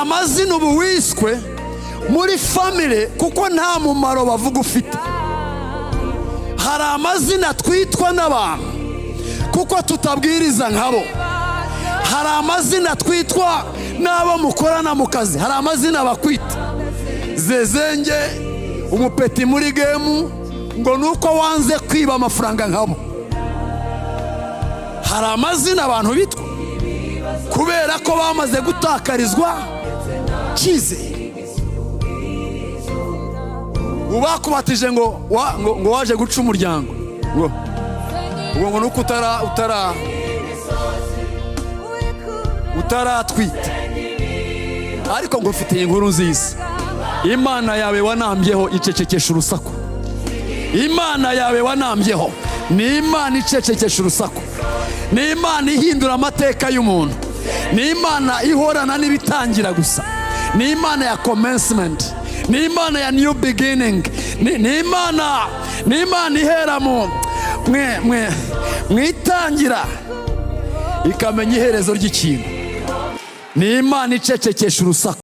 amazina ubu wiswe muri family kuko nta mumaro bavuga ufite. Hari amazina twitwa n'abantu kuko tutabwiriza nkabo. Hari amazina twitwa n'abo mukorana mu kazi. Hari amazina bakwita zezenge, umupeti muri gemu, ngo nuko wanze kwiba amafaranga nkabo. Hari amazina abantu bitwa kubera ko bamaze gutakarizwa cyizere. Ubakubatije ngo waje guca umuryango ngo nuko utaratwita, ariko ngo ufite inkuru nziza. Imana yawe wanambyeho icecekesha urusaku. Imana yawe wanambyeho ni Imana icecekesha urusaku. Ni Imana ihindura amateka y'umuntu. Ni Imana ihorana n'ibitangira gusa. Ni Imana ya commencement. Ni Imana ya new beginning. Ni Imana ihera mwitangira ikamenya iherezo ry'ikintu. Ni Imana icecekesha urusaku.